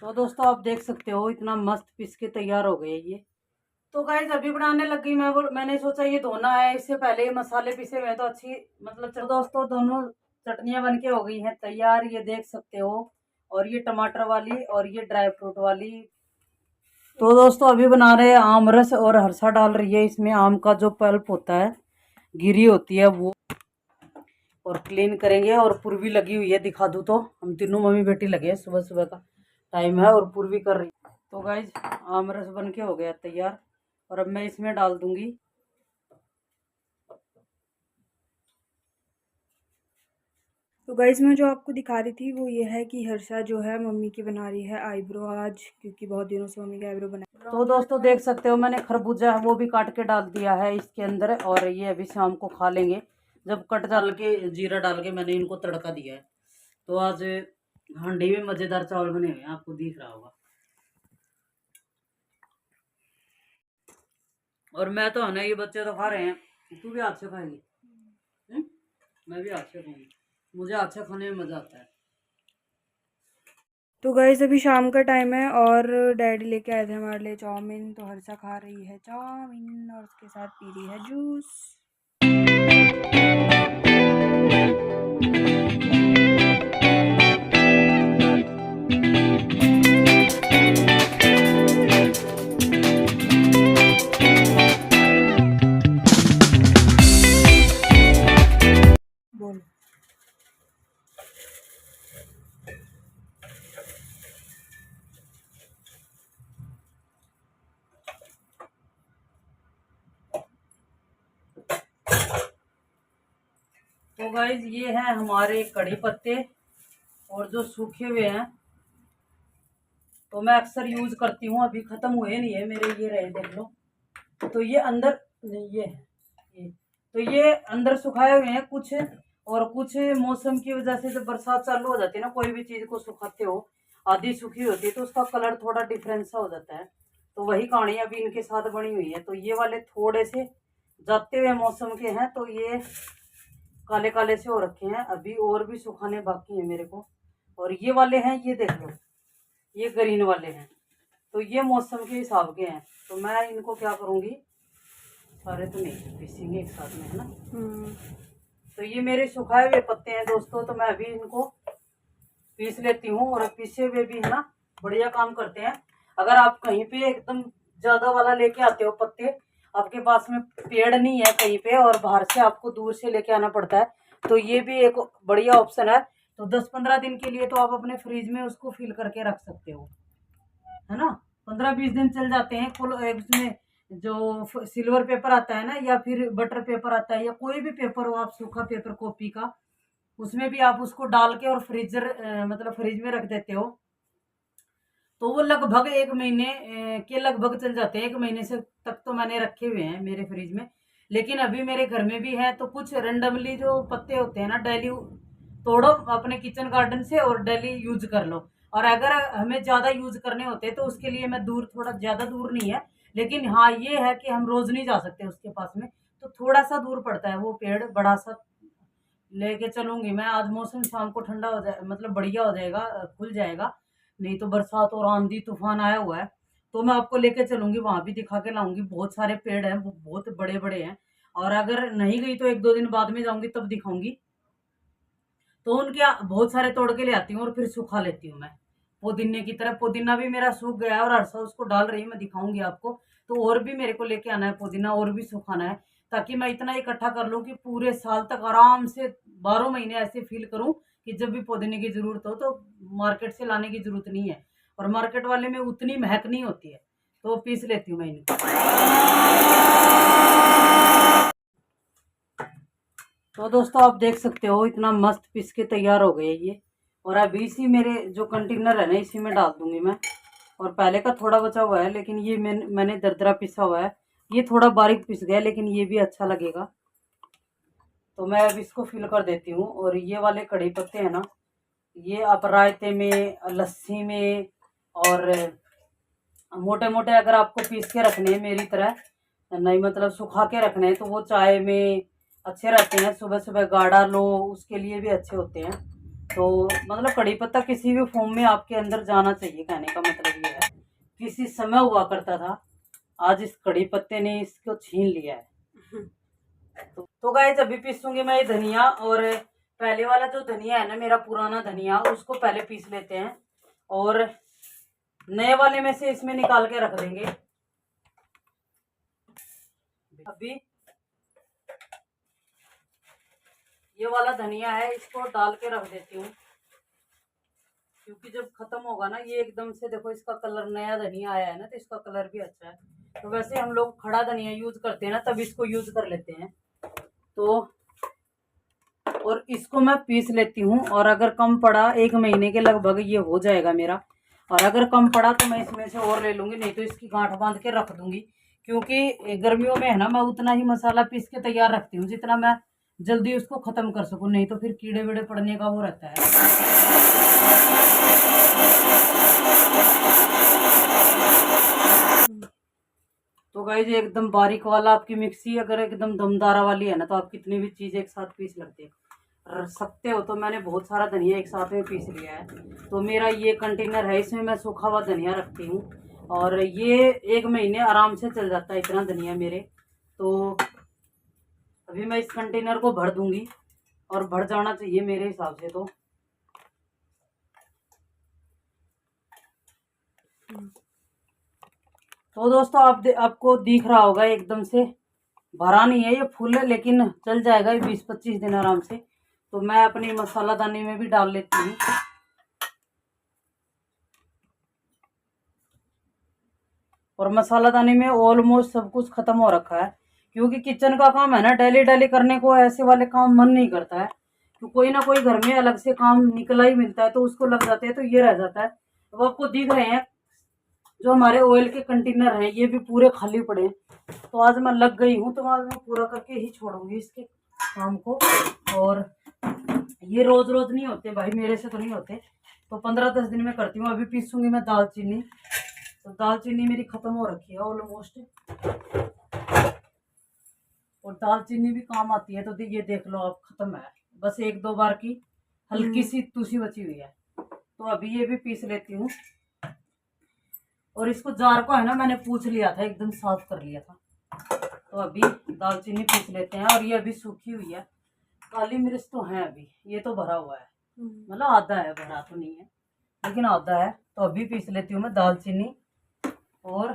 तो दोस्तों आप देख सकते हो इतना मस्त पीस के तैयार हो गए ये। तो गाइस अभी बनाने लग गई मैंने सोचा ये धोना है, इससे पहले ये मसाले पिसे हुए हैं तो अच्छी मतलब। चलो दोस्तों दोनों चटनियां बन के हो गई हैं तैयार, ये देख सकते हो। और ये टमाटर वाली और ये ड्राई फ्रूट वाली। तो दोस्तों अभी बना रहे हैं आम रस, और हर्षा डाल रही है इसमें आम का जो पल्प होता है, गिरी होती है वो, और क्लीन करेंगे। और पूर्वी लगी हुई है, दिखा दूँ तो हम तीनों मम्मी बेटी लगे हैं, सुबह सुबह का टाइम है और पूर्वी कर रही है। तो गाइज आम रस बन के हो गया तैयार, और अब मैं इसमें डाल दूंगी तो गाइज मैं जो आपको दिखा रही थी वो ये है कि हर्षा जो है मम्मी की बना रही है आईब्रो आज, क्योंकि बहुत दिनों से मम्मी का आईब्रो बना। तो दोस्तों देख सकते हो मैंने खरबूजा है वो भी काट के डाल दिया है इसके अंदर, और ये अभी शाम को खा लेंगे जब कट डाल के जीरा डाल के मैंने इनको तड़का दिया है। तो आज हांडी में मज़ेदार चावल बने हुए हैं, आपको दिख रहा होगा। और मैं तो है ना, ये बच्चे तो खा रहे हैं, तू भी हाथ से खाएगी? मैं भी हाथ से खाऊंगी, मुझे हाथ से खाने में मज़ा आता है। तो गाइज अभी शाम का टाइम है और डैडी लेके आए थे हमारे लिए चाउमीन, तो हर्षा खा रही है चाउमीन और उसके साथ पी रही है जूस। बोल। तो गाइज ये है हमारे कड़ी पत्ते, और जो सूखे हुए हैं तो मैं अक्सर यूज करती हूँ, अभी खत्म हुए नहीं है मेरे, ये रहे देख लो। तो ये अंदर नहीं, ये तो ये अंदर सुखाए हुए हैं कुछ, और कुछ मौसम की वजह से जब बरसात चालू हो जाती है ना, कोई भी चीज को सुखाते हो आधी सूखी होती है तो उसका कलर थोड़ा डिफरेंस सा हो जाता है। तो वही कहानी अभी इनके साथ बनी हुई है। तो ये वाले थोड़े से जाते हुए मौसम के हैं, तो ये काले काले से हो रखे हैं, अभी और भी सुखाने बाकी है मेरे को। और ये वाले हैं, ये देख लो, ये ग्रीन वाले हैं, तो ये मौसम के हिसाब के हैं। तो मैं इनको क्या करूँगी, सारे तो नहीं पीसेंगे एक साथ में, है ना। तो ये मेरे सुखाए हुए पत्ते हैं दोस्तों, तो मैं अभी इनको पीस लेती हूँ। और पीसे हुए भी है ना बढ़िया काम करते हैं। अगर आप कहीं पे एकदम ज़्यादा वाला लेके आते हो पत्ते, आपके पास में पेड़ नहीं है कहीं पे और बाहर से आपको दूर से लेके आना पड़ता है, तो ये भी एक बढ़िया ऑप्शन है। तो 10-15 दिन के लिए तो आप अपने फ्रिज में उसको फिल करके रख सकते हो, है ना। 15-20 दिन चल जाते हैं। फुल उसमें जो सिल्वर पेपर आता है ना, या फिर बटर पेपर आता है, या कोई भी पेपर हो, आप सूखा पेपर कॉपी का, उसमें भी आप उसको डाल के और फ्रीजर मतलब फ्रिज में रख देते हो, तो वो लगभग 1 महीने के लगभग चल जाते हैं। 1 महीने से तक तो मैंने रखे हुए हैं मेरे फ्रिज में। लेकिन अभी मेरे घर में भी है, तो कुछ रेंडमली जो पत्ते होते हैं ना, डेली तोड़ो अपने किचन गार्डन से और डेली यूज कर लो। और अगर हमें ज्यादा यूज करने होते हैं तो उसके लिए मैं दूर, थोड़ा ज्यादा दूर नहीं है, लेकिन हाँ ये है कि हम रोज नहीं जा सकते उसके पास में, तो थोड़ा सा दूर पड़ता है वो पेड़ बड़ा सा। लेके चलूंगी मैं आज, मौसम शाम को ठंडा हो जाए, मतलब बढ़िया हो जाएगा, खुल जाएगा। नहीं तो बरसात और आंधी तूफान आया हुआ है, तो मैं आपको लेके चलूंगी, वहां भी दिखा के लाऊंगी। बहुत सारे पेड़ हैं, वो बहुत बड़े बड़े हैं। और अगर नहीं गई तो 1-2 दिन बाद में जाऊंगी तब दिखाऊंगी। तो उनके बहुत सारे तोड़ के ले आती हूँ और फिर सुखा लेती हूँ मैं, पुदीने की तरह। पुदीना भी मेरा सूख गया है और हर्षा उसको डाल रही है, मैं दिखाऊंगी आपको। तो और भी मेरे को लेके आना है पुदीना, और भी सुखाना है, ताकि मैं इतना इकट्ठा कर लूँ कि पूरे साल तक आराम से 12 महीने ऐसे फील करूँ कि जब भी पुदीने की जरूरत हो तो मार्केट से लाने की जरूरत नहीं है। और मार्केट वाले में उतनी महक नहीं होती है, तो पीस लेती हूँ मैं इनको। तो दोस्तों आप देख सकते हो इतना मस्त पीस के तैयार हो गए ये। और अभी इसी मेरे जो कंटेनर है ना, इसी में डाल दूंगी मैं। और पहले का थोड़ा बचा हुआ है, लेकिन ये मैंने दरदरा पिसा हुआ है, ये थोड़ा बारीक पिस गया, लेकिन ये भी अच्छा लगेगा। तो मैं अब इसको फिल कर देती हूँ। और ये वाले कड़ी पत्ते हैं ना, ये आप रायते में, लस्सी में, और मोटे मोटे अगर आपको पीस के रखने हैं मेरी तरह, नहीं मतलब सुखा के रखने हैं, तो वो चाय में अच्छे रहते हैं। सुबह सुबह गाढ़ा लो उसके लिए भी अच्छे होते हैं। तो मतलब कड़ी पत्ता किसी भी फॉर्म में आपके अंदर जाना चाहिए, कहने का मतलब ये है। किसी समय हुआ करता था, आज इस कड़ी पत्ते ने इसको छीन लिया है। तो गाइस अभी पीसूंगी मैं ये धनिया, और पहले वाला जो धनिया है ना मेरा पुराना धनिया, उसको पहले पीस लेते हैं और नए वाले में से इसमें निकाल के रख देंगे। अभी ये वाला धनिया है, इसको डाल के रख देती हूँ, क्योंकि जब खत्म होगा ना ये एकदम से, देखो इसका कलर, नया धनिया आया है ना तो इसका कलर भी अच्छा है। तो वैसे हम लोग खड़ा धनिया यूज करते हैं ना, तब इसको यूज कर लेते हैं। तो और इसको मैं पीस लेती हूँ, और अगर कम पड़ा 1 महीने के लगभग ये हो जाएगा मेरा, और अगर कम पड़ा तो मैं इसमें से और ले लूँगी, नहीं तो इसकी गांठ बांध के रख दूँगी। क्योंकि गर्मियों में है ना, मैं उतना ही मसाला पीस के तैयार रखती हूँ जितना मैं जल्दी उसको ख़त्म कर सकूँ, नहीं तो फिर कीड़े वीड़े पड़ने का वो रहता है। तो गाइस एकदम बारीक वाला आपकी मिक्सी अगर एकदम दमदारा वाली है ना, तो आप कितनी भी चीज़ एक साथ पीस सकते हो। तो मैंने बहुत सारा धनिया एक साथ में पीस लिया है। तो मेरा ये कंटेनर है, इसमें मैं सूखा हुआ धनिया रखती हूँ, और ये 1 महीने आराम से चल जाता है इतना धनिया मेरे। तो अभी मैं इस कंटेनर को भर दूंगी, और भर जाना चाहिए मेरे हिसाब से। तो दोस्तों आपको दिख रहा होगा एकदम से भरा नहीं है, ये फुल है, लेकिन चल जाएगा 20-25 दिन आराम से। तो मैं अपनी मसाला दानी में भी डाल लेती हूँ, और मसाला दानी में ऑलमोस्ट सब कुछ खत्म हो रखा है, क्योंकि किचन का काम है ना, डेली डेली करने को ऐसे वाले काम मन नहीं करता है। तो कोई ना कोई घर में अलग से काम निकला ही मिलता है, तो उसको लग जाते हैं, तो ये रह जाता है। अब आपको दिख रहे हैं जो हमारे ऑयल के कंटेनर हैं, ये भी पूरे खाली पड़े हैं। तो आज मैं लग गई हूँ, तो आज मैं पूरा करके ही छोड़ूंगी इसके काम को। और ये रोज रोज नहीं होते भाई, मेरे से तो नहीं होते, तो 15-10 दिन में करती हूँ। अभी पीसूंगी मैं दालचीनी, तो दालचीनी मेरी खत्म हो रखी है ऑलमोस्ट, और दालचीनी भी काम आती है। तो ये देख लो आप, खत्म है, बस 1-2 बार की हल्की सी तुसी बची हुई है। तो अभी ये भी पीस लेती हूँ, और इसको जार को है ना मैंने पूछ लिया था, एकदम साफ कर लिया था। तो अभी दालचीनी पीस लेते हैं, और ये अभी सूखी हुई है। काली मिर्च तो है अभी, ये तो भरा हुआ है, मतलब आधा है, भरा तो नहीं है लेकिन आधा है। तो अभी पीस लेती हूँ मैं दालचीनी, और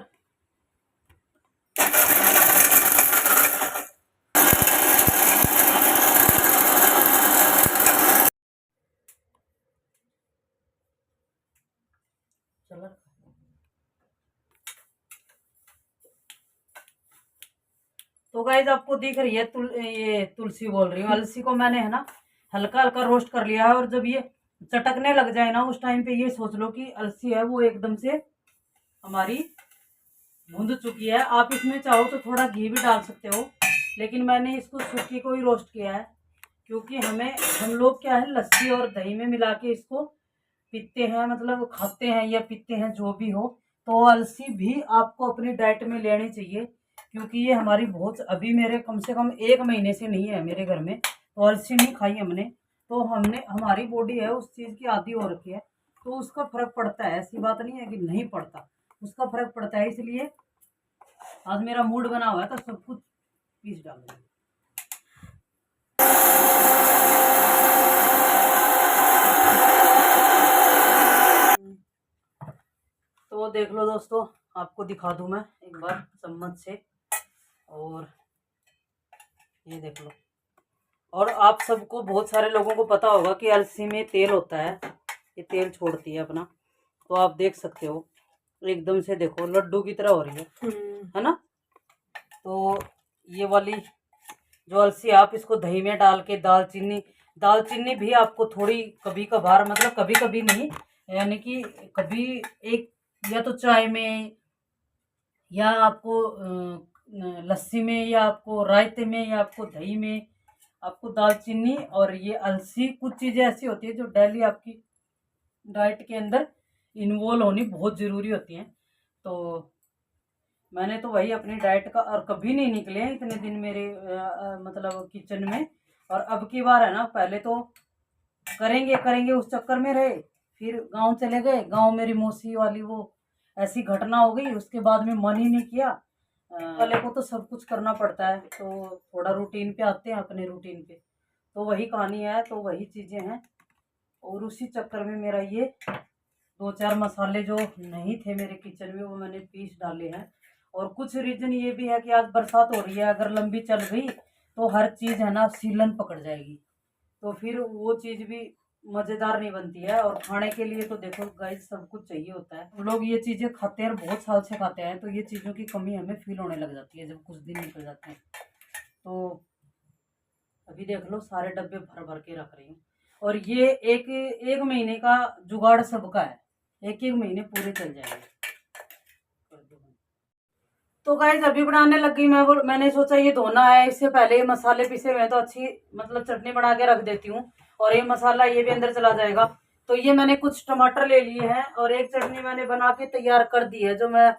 चलो। तो गाइस आपको दिख रही है ये तुलसी बोल रही हूँ, अलसी को मैंने है ना हल्का हल्का रोस्ट कर लिया है। और जब ये चटकने लग जाए ना, उस टाइम पे ये सोच लो कि अलसी है वो एकदम से हमारी भून चुकी है। आप इसमें चाहो तो थोड़ा घी भी डाल सकते हो, लेकिन मैंने इसको सूखी को ही रोस्ट किया है, क्योंकि हम लोग क्या है, लस्सी और दही में मिला के इसको पीते हैं, मतलब खाते हैं या पीते हैं जो भी हो। तो अलसी भी आपको अपनी डाइट में लेनी चाहिए, क्योंकि ये हमारी बहुत, अभी मेरे कम से कम 1 महीने से नहीं है मेरे घर में, तो अलसी नहीं खाई हमने। तो हमारी बॉडी है उस चीज़ की आदी हो रखी है, तो उसका फर्क पड़ता है। ऐसी बात नहीं है कि नहीं पड़ता, उसका फर्क पड़ता है। इसलिए आज मेरा मूड बना हुआ है, तो सब कुछ पीस डालूंगी। तो देख लो दोस्तों, आपको दिखा दूं मैं एक बार चम्मच से, और ये देख लो। और आप सबको, बहुत सारे लोगों को पता होगा कि अलसी में तेल होता है, ये तेल छोड़ती है अपना। तो आप देख सकते हो एकदम से, देखो लड्डू की तरह हो रही है ना। तो ये वाली जो अलसी, आप इसको दही में डाल के, दालचीनी भी आपको थोड़ी कभी कभार, मतलब कभी कभी नहीं, यानी कि कभी एक, या तो चाय में, या आपको लस्सी में, या आपको रायते में, या आपको दही में, आपको दालचीनी और ये अलसी, कुछ चीज़ें ऐसी होती है जो डेली आपकी डाइट के अंदर इन्वॉल्व होनी बहुत ज़रूरी होती हैं। तो मैंने तो वही अपनी डाइट का, और कभी नहीं निकले हैं इतने दिन मेरे मतलब किचन में। और अब की बार है ना, पहले तो करेंगे करेंगे उस चक्कर में रहे। फिर गांव चले गए, गांव मेरी मौसी वाली वो ऐसी घटना हो गई, उसके बाद में मन ही नहीं किया। वाले को तो सब कुछ करना पड़ता है, तो थोड़ा रूटीन पे आते हैं, अपने रूटीन पे। तो वही कहानी है, तो वही चीज़ें हैं। और उसी चक्कर में मेरा ये 2-4 मसाले जो नहीं थे मेरे किचन में वो मैंने पीस डाले हैं। और कुछ रीज़न ये भी है कि आज बरसात हो रही है, अगर लंबी चल गई तो हर चीज़ है ना सीलन पकड़ जाएगी, तो फिर वो चीज़ भी मज़ेदार नहीं बनती है। और खाने के लिए तो देखो गाइस सब कुछ चाहिए होता है, हम लोग ये चीज़ें खाते हैं और बहुत साल से खाते हैं, तो ये चीज़ों की कमी हमें फील होने लग जाती है जब कुछ दिन निकल जाते हैं। तो अभी देख लो सारे डब्बे भर भर के रख रही हूँ। और ये एक एक महीने का जुगाड़ सबका है, एक एक महीने पूरे चल जाएंगे। तो गाइस अभी बनाने लग गई मैंने सोचा ये धोना है, इससे पहले ये मसाले पिसे हुए हैं तो अच्छी मतलब चटनी बना के रख देती हूँ, और ये मसाला ये भी अंदर चला जाएगा। तो ये मैंने कुछ टमाटर ले लिए हैं और एक चटनी मैंने बना के तैयार कर दी है, जो मैं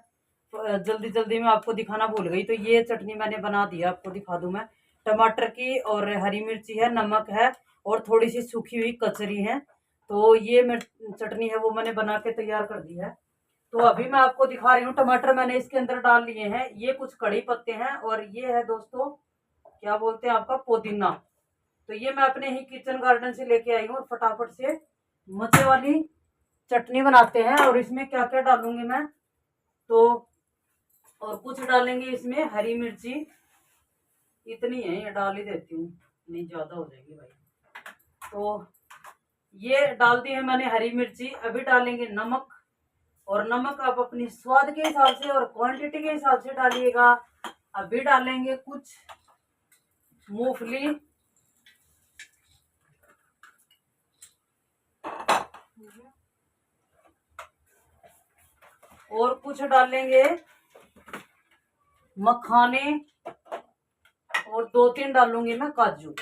जल्दी जल्दी में आपको दिखाना भूल गई। तो ये चटनी मैंने बना दी है, आपको दिखा दूं मैं। टमाटर की और हरी मिर्ची है, नमक है और थोड़ी सी सूखी हुई कचरी है। तो ये चटनी है वो मैंने बना के तैयार कर दी है। तो अभी मैं आपको दिखा रही हूँ, टमाटर मैंने इसके अंदर डाल लिए हैं। ये कुछ कड़ी पत्ते हैं और ये है दोस्तों क्या बोलते हैं आपका पुदीना। तो ये मैं अपने ही किचन गार्डन से लेके आई हूँ और फटाफट से मजे वाली चटनी बनाते हैं। और इसमें क्या क्या डालूंगी मैं, तो और कुछ डालेंगे इसमें हरी मिर्ची, इतनी है ये डाल ही देती हूँ, नहीं ज्यादा हो जाएगी भाई। तो ये डाल दी है मैंने हरी मिर्ची। अभी डालेंगे नमक, और नमक आप अपनी स्वाद के हिसाब से और क्वांटिटी के हिसाब से डालिएगा। अभी डालेंगे कुछ मूंगफली, और कुछ डालेंगे मखाने, और 2-3 डालूंगी मैं काजू।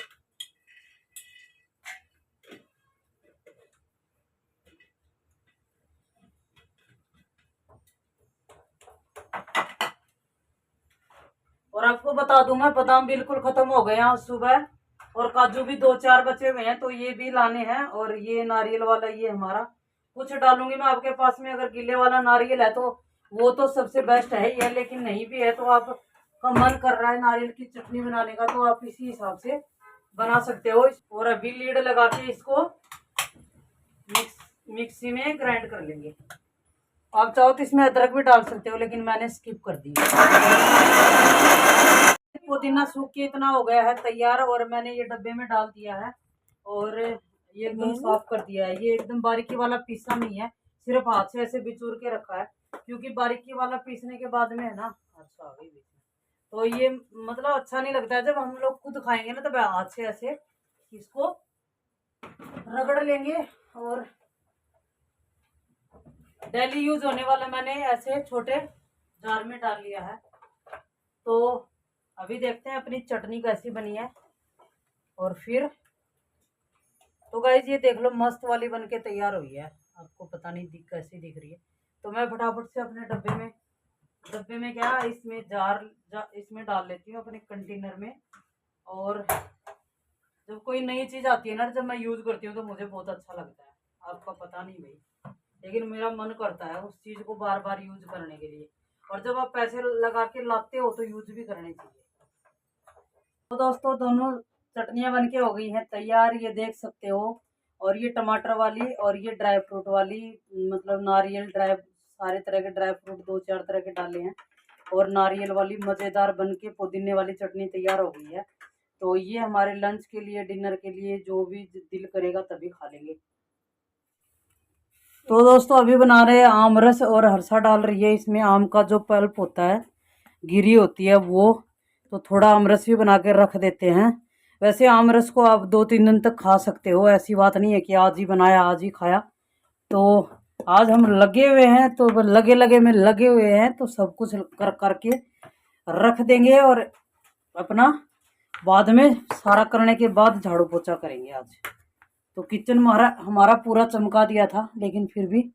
और आपको बता दूं मैं बादाम बिल्कुल खत्म हो गए हैं सुबह, और काजू भी 2-4 बचे हुए हैं, तो ये भी लाने हैं। और ये नारियल वाला ये हमारा कुछ डालूंगी मैं। आपके पास में अगर गिले वाला नारियल है तो वो तो सबसे बेस्ट है ही है, लेकिन नहीं भी है तो आपका मन कर रहा है नारियल की चटनी बनाने का तो आप इसी हिसाब से बना सकते हो। और अभी लीड लगा के इसको मिक्सी में ग्राइंड कर लेंगे। आप चाहो तो इसमें अदरक भी डाल सकते हो, लेकिन मैंने स्किप कर दी। पुदीना सूख के इतना हो गया है तैयार, और मैंने ये डब्बे में डाल दिया है और ये एकदम साफ कर दिया है। ये एकदम बारीकी वाला पीसा नहीं है, सिर्फ हाथ से ऐसे बिचूर के रखा है, क्योंकि बारीकी वाला पीसने के बाद में है ना, अच्छा आ गई तो ये मतलब अच्छा नहीं लगता है। जब हम लोग खुद खाएंगे ना, तब हाथ से ऐसे इसको रगड़ लेंगे। और डेली यूज होने वाला मैंने ऐसे छोटे जार में डाल लिया है। तो अभी देखते हैं अपनी चटनी कैसी बनी है। और फिर तो गाइस ये देख लो मस्त वाली बन के तैयार हुई है, आपको पता नहीं कैसी दिख रही है। तो मैं फटाफट से अपने डब्बे में क्या इसमें इसमें डाल लेती हूँ अपने कंटेनर में। और जब कोई नई चीज़ आती है ना, जब मैं यूज़ करती हूँ तो मुझे बहुत अच्छा लगता है, आपका पता नहीं भाई, लेकिन मेरा मन करता है उस चीज़ को बार बार यूज करने के लिए। और जब आप पैसे लगा के लाते हो तो यूज भी करने चाहिए। तो दोस्तों दोनों चटनियाँ बन के हो गई हैं तैयार, ये देख सकते हो। और ये टमाटर वाली और ये ड्राई फ्रूट वाली, मतलब नारियल ड्राई, सारे तरह के ड्राई फ्रूट 2-4 तरह के डाले हैं, और नारियल वाली मज़ेदार बन के पुदीने वाली चटनी तैयार हो गई है। तो ये हमारे लंच के लिए, डिनर के लिए, जो भी दिल करेगा तभी खा लेंगे। तो दोस्तों अभी बना रहे हैं आम रस, और हर्षा डाल रही है इसमें आम का जो पल्प होता है, गिरी होती है वो। तो थोड़ा आम रस भी बना के रख देते हैं। वैसे आम रस को आप 2-3 दिन तक खा सकते हो, ऐसी बात नहीं है कि आज ही बनाया आज ही खाया। तो आज हम लगे हुए हैं, तो लगे हुए हैं, तो सब कुछ करके रख देंगे। और अपना बाद में सारा करने के बाद झाड़ू पोछा करेंगे आज। तो किचन हमारा पूरा चमका दिया था, लेकिन फिर भी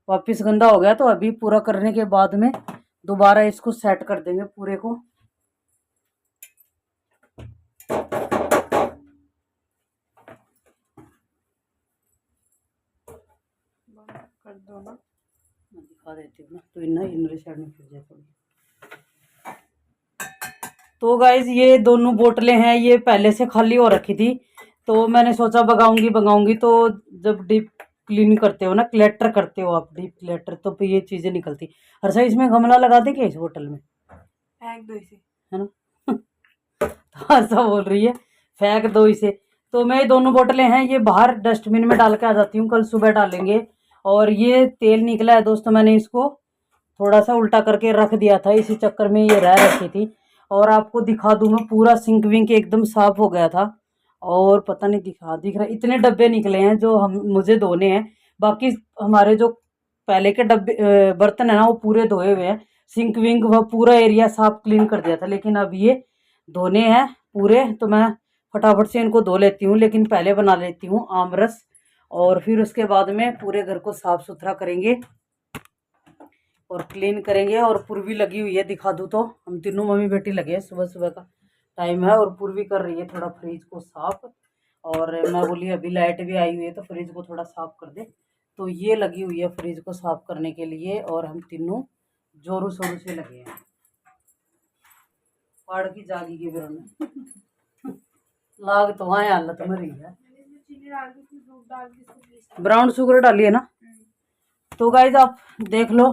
वापस गंदा हो गया। तो अभी पूरा करने के बाद में दोबारा इसको सेट कर देंगे पूरे को। कर दो ना, मैं दिखा देती हूँ ना, तो इन्ना इनर साइड में फिर जाए थोड़ी। तो गाइज ये दोनों बोतलें हैं, ये पहले से खाली हो रखी थी, तो मैंने सोचा भगाऊंगी। तो जब डीप क्लीन करते हो ना, क्लेटर करते हो आप, डीप क्लेटर, तो फिर ये चीजें निकलती। हर साइज इसमें गमला लगा दे क्या इस बोतल में, फेंक दो इसे, है ना। तो ऐसा बोल रही है, फेंक दो इसे। तो मैं ये दोनों बोतलें हैं, ये बाहर डस्टबिन में डाल के आ जाती हूँ, कल सुबह डालेंगे। और ये तेल निकला है दोस्तों, मैंने इसको थोड़ा सा उल्टा करके रख दिया था, इसी चक्कर में ये रह रखी थी। और आपको दिखा दूं मैं, पूरा सिंक विंक एकदम साफ हो गया था। और पता नहीं दिख रहा, इतने डब्बे निकले हैं जो हम मुझे धोने हैं। बाकी हमारे जो पहले के डब्बे बर्तन है ना, वो पूरे धोए हुए हैं। सिंक विंक वह पूरा एरिया साफ क्लीन कर दिया था, लेकिन अब ये धोने हैं पूरे। तो मैं फटाफट से इनको धो लेती हूँ, लेकिन पहले बना लेती हूँ आम रस, और फिर उसके बाद में पूरे घर को साफ सुथरा करेंगे और क्लीन करेंगे। और पूर्वी लगी हुई है, दिखा दूँ तो, हम तीनों मम्मी बेटी लगे हैं, सुबह सुबह का टाइम है। और पूर्वी कर रही है थोड़ा फ्रिज को साफ, और मैं बोली अभी लाइट भी आई हुई है तो फ्रिज को थोड़ा साफ कर दे। तो ये लगी हुई है फ्रिज को साफ करने के लिए, और हम तीनों जोरों शोरों से लगे हैं। पाड़ की जागी के बिर में लाग तो वहाँ हालत में रही है। ब्राउन शुगर डाली है ना। तो गाइज आप देख लो,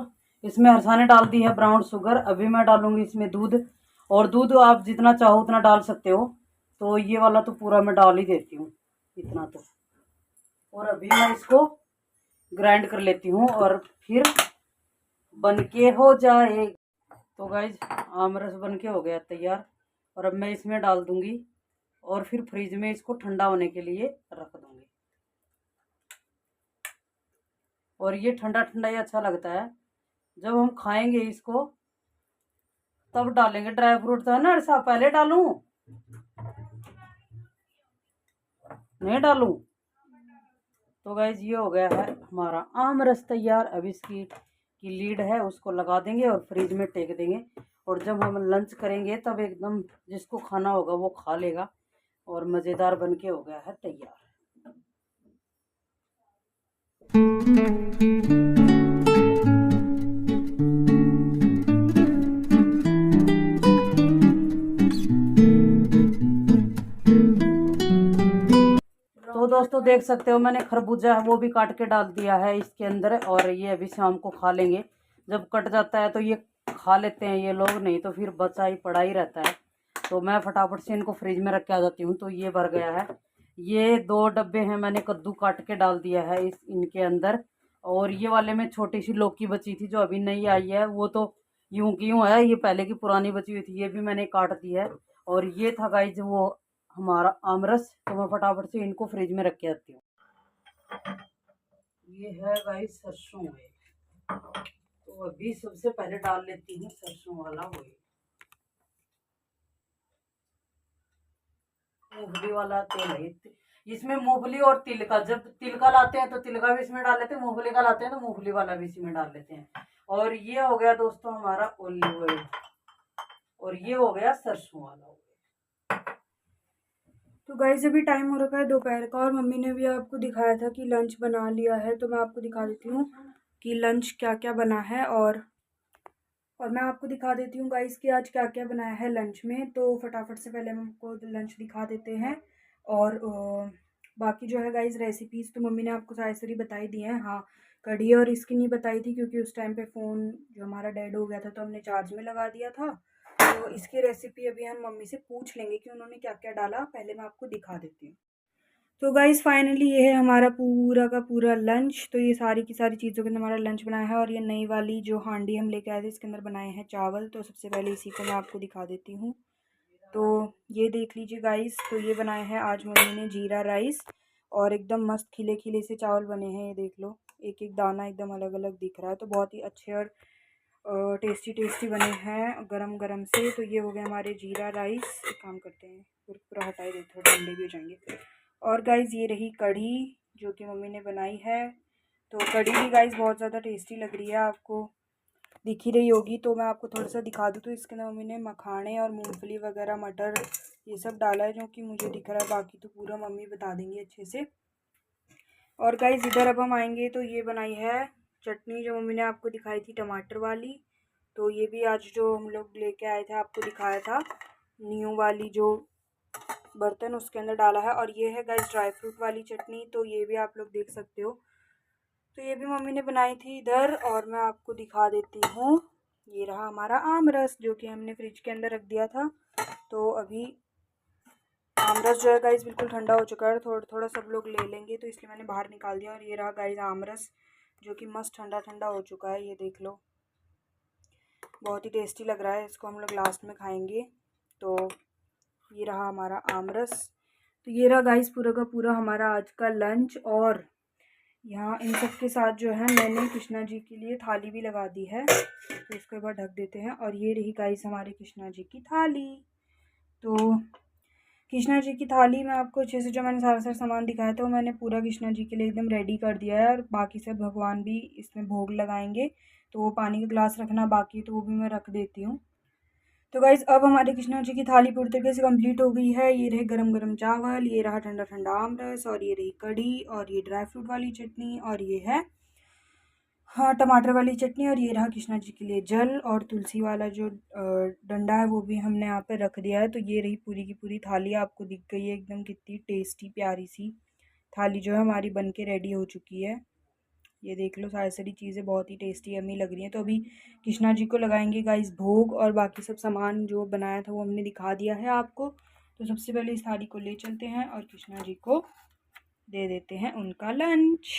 इसमें हर्षा ने डाल दी है ब्राउन शुगर। अभी मैं डालूंगी इसमें दूध, और दूध आप जितना चाहो उतना डाल सकते हो। तो ये वाला तो पूरा मैं डाल ही देती हूँ इतना तो। और अभी मैं इसको ग्राइंड कर लेती हूँ, और फिर बनके हो जाए। तो गाइज आमरस बनके हो गया तैयार, और अब मैं इसमें डाल दूंगी, और फिर फ्रिज में इसको ठंडा होने के लिए रख दूंगी। और ये ठंडा ठंडा ही अच्छा लगता है, जब हम खाएंगे इसको तब डालेंगे। ड्राई फ्रूट था ना ऐसा, पहले डालूं नहीं डालूं। तो गाइज ये हो गया है हमारा आम रस तैयार। अब इसकी लीड है उसको लगा देंगे और फ्रिज में टेक देंगे, और जब हम लंच करेंगे तब एकदम जिसको खाना होगा वो खा लेगा। और मज़ेदार बन के हो गया है तैयार। तो दोस्तों देख सकते हो, मैंने खरबूजा है वो भी काट के डाल दिया है इसके अंदर, और ये अभी शाम को खा लेंगे। जब कट जाता है तो ये खा लेते हैं ये लोग, नहीं तो फिर बचा ही पड़ा ही रहता है। तो मैं फटाफट से इनको फ्रिज में रख के आ जाती हूँ। तो ये भर गया है, ये 2 डब्बे हैं, मैंने कद्दू काट के डाल दिया है इनके अंदर। और ये वाले में छोटी सी लौकी बची थी जो अभी नहीं आई है, वो तो यूं की यूं है, ये पहले की पुरानी बची हुई थी, ये भी मैंने काट दी है। और ये था गाइज वो हमारा आमरस। तो मैं फटाफट से इनको फ्रिज में रख के आती हूँ। ये है गाइस सरसों ऑयल, तो अभी सबसे पहले डाल लेती हूँ सरसों वाला ऑयल। मूंगफली वाला तेल है इसमें, मूंगफली और तिल का। जब तिल का लाते हैं तो तिल का भी इसमें डाल लेते हैं, मूंगफली का लाते हैं तो मूंगफली वाला भी इसमें डाल लेते हैं। और ये हो गया दोस्तों हमारा ऑलिव ऑयल, और ये हो गया सरसों वाला ऑयल। तो गाइस अभी टाइम हो रखा है दोपहर का, और मम्मी ने भी आपको दिखाया था कि लंच बना लिया है। तो मैं आपको दिखा देती हूँ कि लंच क्या क्या बना है, और मैं आपको दिखा देती हूँ गाइस कि आज क्या क्या बनाया है लंच में। तो फटाफट से पहले हम आपको लंच दिखा देते हैं। और बाकी जो है गाइस रेसिपीज़ तो मम्मी ने आपको सारी सारी बताई दी हैं। हाँ, कढ़ी और इसकी नहीं बताई थी क्योंकि उस टाइम पे फ़ोन जो हमारा डेड हो गया था तो हमने चार्ज में लगा दिया था। तो इसकी रेसिपी अभी हम मम्मी से पूछ लेंगे कि उन्होंने क्या क्या डाला, पहले मैं आपको दिखा देती हूँ। तो गाइज़ फाइनली ये है हमारा पूरा का पूरा लंच। तो ये सारी की सारी चीज़ों के अंदर हमारा लंच बनाया है, और ये नई वाली जो हांडी हम लेके आए थे इसके अंदर बनाए हैं चावल। तो सबसे पहले इसी को मैं आपको दिखा देती हूँ। तो ये देख लीजिए गाइस, तो ये बनाए हैं आज मम्मी ने जीरा राइस, और एकदम मस्त खिले खिले से चावल बने हैं। ये देख लो, एक एक दाना एकदम अलग अलग दिख रहा है। तो बहुत ही अच्छे और टेस्टी टेस्टी बने हैं गरम गरम से। तो ये हो गया हमारे जीरा राइस। एक काम करते हैं, फिर पूरा हटाए देते, थोड़े ठंडे भी हो जाएंगे। और गाइज़ ये रही कढ़ी जो कि मम्मी ने बनाई है। तो कढ़ी भी गाइज़ बहुत ज़्यादा टेस्टी लग रही है, आपको दिख ही रही होगी। तो मैं आपको थोड़ा सा दिखा दूँ, तो इसके अंदर मम्मी ने मखाने और मूंगफली वगैरह मटर ये सब डाला है जो कि मुझे दिख रहा है, बाकी तो पूरा मम्मी बता देंगी अच्छे से। और गाइस इधर अब हम आएंगे तो ये बनाई है चटनी जो मम्मी ने आपको दिखाई थी टमाटर वाली। तो ये भी आज जो हम लोग लेके आए थे आपको दिखाया था न्यू वाली जो बर्तन उसके अंदर डाला है। और ये है गाइस ड्राई फ्रूट वाली चटनी, तो ये भी आप लोग देख सकते हो। तो ये भी मम्मी ने बनाई थी इधर। और मैं आपको दिखा देती हूँ, ये रहा हमारा आम रस जो कि हमने फ्रिज के अंदर रख दिया था। तो अभी आम रस जो है गाइस बिल्कुल ठंडा हो चुका है, थोड़ा थोड़ा सब लोग ले लेंगे तो इसलिए मैंने बाहर निकाल दिया। और ये रहा गाइस आम रस जो कि मस्त ठंडा ठंडा हो चुका है, ये देख लो। बहुत ही टेस्टी लग रहा है, इसको हम लोग लास्ट में खाएंगे। तो ये रहा हमारा आम रस। तो ये रहा गाइस पूरा का पूरा हमारा आज का लंच। और यहाँ इन सब के साथ जो है मैंने कृष्णा जी के लिए थाली भी लगा दी है, तो इसको एक बार ढक देते हैं। और ये रही गाइस हमारी कृष्णा जी की थाली। तो कृष्णा जी की थाली में आपको अच्छे से जो मैंने सारा सामान दिखाया था वो मैंने पूरा कृष्णा जी के लिए एकदम रेडी कर दिया है। और बाकी सब भगवान भी इसमें भोग लगाएंगे, तो वो पानी का ग्लास रखना बाकी तो वो भी मैं रख देती हूँ। तो गाइज़ अब हमारे कृष्णा जी की थाली पूरी तरीके से कंप्लीट हो गई है। ये रहे गरम गरम चावल, ये रहा ठंडा ठंडा आम रस, और ये रही कढ़ी, और ये ड्राई फ्रूट वाली चटनी, और ये है हाँ टमाटर वाली चटनी, और ये रहा कृष्णा जी के लिए जल। और तुलसी वाला जो डंडा है वो भी हमने यहाँ पे रख दिया है। तो ये रही पूरी की पूरी थाली, आपको दिख गई है एकदम कितनी टेस्टी प्यारी सी थाली जो है हमारी बन के रेडी हो चुकी है। ये देख लो सारी सारी चीज़ें बहुत ही टेस्टी यम्मी लग रही हैं। तो अभी कृष्णा जी को लगाएंगे गाइस भोग, और बाकी सब सामान जो बनाया था वो हमने दिखा दिया है आपको। तो सबसे पहले इस थाली को ले चलते हैं और कृष्णा जी को दे देते हैं उनका लंच।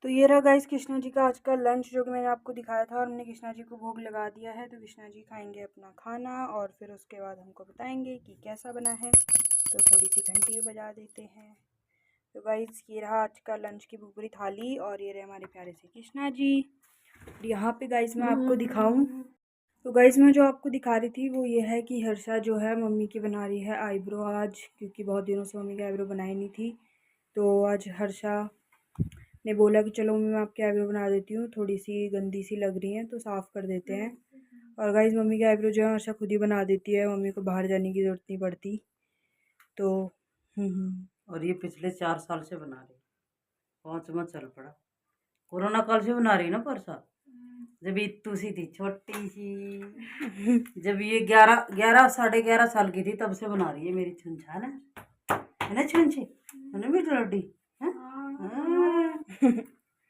तो ये रहा गाइस कृष्णा जी का आज का लंच जो कि मैंने आपको दिखाया था, और हमने कृष्णा जी को भोग लगा दिया है। तो कृष्णा जी खाएंगे अपना खाना और फिर उसके बाद हमको बताएंगे कि कैसा बना है। तो थोड़ी सी घंटी बजा देते हैं। तो गाइस ये रहा आज का लंच की पूरी थाली, और ये रहे हमारे प्यारे से कृष्णा जी। और यहाँ पे गाइस मैं आपको दिखाऊं, तो गाइस मैं जो आपको दिखा रही थी वो ये है कि हर्षा जो है मम्मी की बना रही है आईब्रो आज, क्योंकि बहुत दिनों से मम्मी की आईब्रो बनाई नहीं थी। तो आज हर्षा ने बोला कि चलो मम्मी मैं आपकी आईब्रो बना देती हूँ, थोड़ी सी गंदी सी लग रही है तो साफ़ कर देते हैं। और गाइस मम्मी की आईब्रो जो है हर्षा खुद ही बना देती है, मम्मी को बाहर जाने की ज़रूरत नहीं पड़ती। तो और ये पिछले 4 साल से बना रही, 5वां चल पड़ा। कोरोना काल से बना रही ना परसा, जब इतू सी थी छोटी सी, जब ये 11 साढ़े 11 साल की थी तब से बना रही है मेरी छुंछा है ना छुंछी है ना मेरी लड्डी है।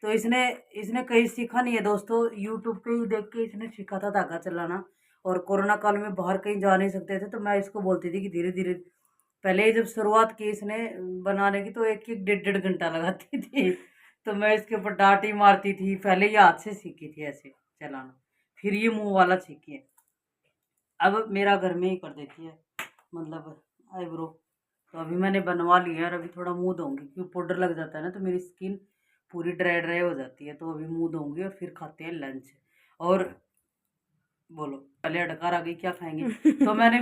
तो इसने कहीं सीखा नहीं है दोस्तों, यूट्यूब पे ही देख के इसने सीखा था धागा चलाना। और कोरोना काल में बाहर कहीं जा नहीं सकते थे, तो मैं इसको बोलती थी कि धीरे धीरे, पहले जब शुरुआत की इसने बनाने की तो एक 1-1.5 घंटा लगाती थी, तो मैं इसके ऊपर डांट ही मारती थी। पहले ये हाथ से सीखी थी ऐसे चलाना, फिर ये मुंह वाला सीखी है। अब मेरा घर में ही कर देती है, मतलब आईब्रो। तो अभी मैंने बनवा लिया है, और अभी थोड़ा मुंह धोऊंगी क्योंकि पाउडर लग जाता है ना, तो मेरी स्किन पूरी ड्राई ड्राई हो जाती है। तो अभी मुंह धोऊंगी और फिर खाते हैं लंच। और बोलो पहले अडकार आ गई, क्या खाएंगे? तो मैंने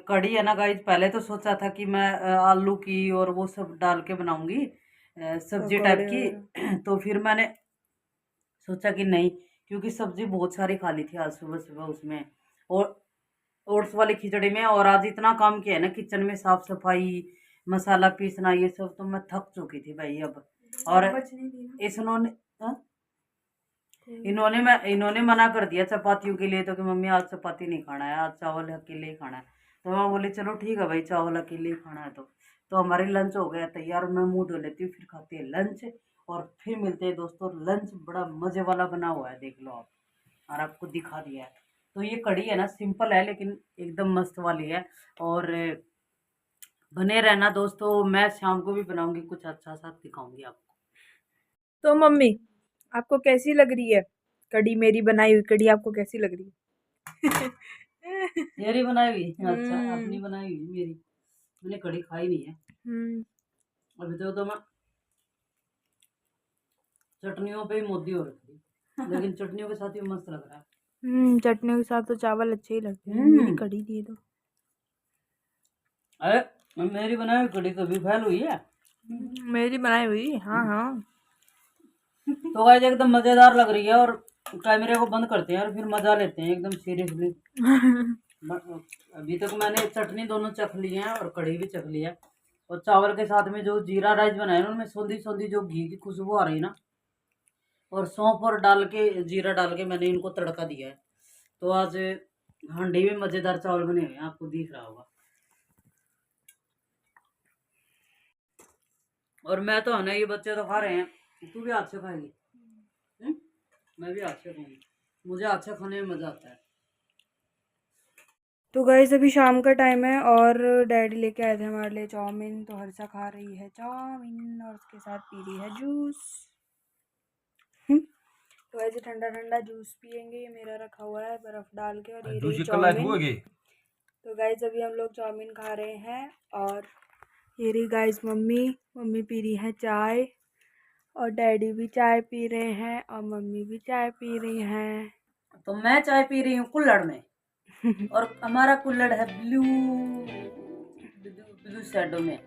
कढ़ी है ना गाइस, पहले तो सोचा था कि मैं आलू की और वो सब डाल के बनाऊंगी सब्जी टाइप की। तो फिर मैंने सोचा कि नहीं, क्योंकि सब्जी बहुत सारी खा ली थी आज सुबह सुबह उसमें, और ओट्स वाली खिचड़ी में। और आज इतना काम किया है ना किचन में, साफ सफाई, मसाला पीसना, ये सब, तो मैं थक चुकी थी भाई अब। और इन्होंने मना कर दिया चपातियों के लिए, तो कि मम्मी आज चपाती नहीं खाना है, आज चावल अकेले ही खाना है। तो मैं बोली चलो ठीक है भाई, चावल अकेले ही खाना है। तो हमारी लंच हो गया तैयार, मैं मुंह धो लेती हूँ फिर खाते हैं लंच, और फिर मिलते हैं दोस्तों। लंच बड़ा मजे वाला बना हुआ है, देख लो आप, और आपको दिखा दिया है। तो ये कढ़ी है ना सिंपल है लेकिन एकदम मस्त वाली है। और बने रहना दोस्तों, मैं शाम को भी बनाऊंगी, कुछ अच्छा सा दिखाऊंगी आपको। तो मम्मी आपको कैसी लग रही है कढ़ी, मेरी बनाई हुई कढ़ी आपको कैसी लग रही है? मेरी बनाई हुई अच्छा, अपनी बनाई हुई मेरी, मैंने कढ़ी खाई नहीं है अभी तो मैं चटनियों पे ही मोदी हो रखी थी, लेकिन चटनियों के साथ ही मस्त लग रहा है। चटनियों के साथ तो चावल अच्छे ही लगते हैं। मेरी कढ़ी दे दो। अरे मेरी बनाई हुई कढ़ी कभी फैल हुई है? मेरी बनाई हुई, हाँ हाँ। तो गाइस एकदम मजेदार लग रही है, और कैमरे को बंद करते हैं और फिर मजा लेते हैं एकदम सीरियसली। अभी तक मैंने चटनी दोनों चख ली है और कढ़ी भी चख ली है, और चावल के साथ में जो जीरा राइस बनाया ना उनमें सौंधी सौंधी जो घी की खुशबू आ रही ना, और सौंफ और डाल के जीरा डाल के मैंने इनको तड़का दिया है। तो आज हांडी में मजेदार चावल बने हुए हैं, आपको दिख रहा होगा। और मैं तो है ना, ये बच्चे तो खा रहे हैं, तू भी हाथ से खाएगी? मैं भी हाथ से खाऊंगी, मुझे हाथ से खाने में मजा आता है। तो गाइस अभी शाम का टाइम है और डैडी लेके आए थे हमारे लिए चाउमीन। तो हर्षा खा रही है चाउमीन और उसके साथ पी रही है जूस। तो ऐसे ठंडा ठंडा जूस पियेंगे। ये मेरा रखा हुआ है बर्फ डाल के, और ये रही चाउमीन। तो गाइस अभी हम लोग चाउमीन खा रहे हैं और ये रही गाइस मम्मी पी रही है चाय, और डैडी भी चाय पी रहे हैं और मम्मी भी चाय पी रही हैं। तो मैं चाय पी रही हूँ कुल्हड़ में और हमारा कुल्हड़ है ब्लू ब्लू शैडो में।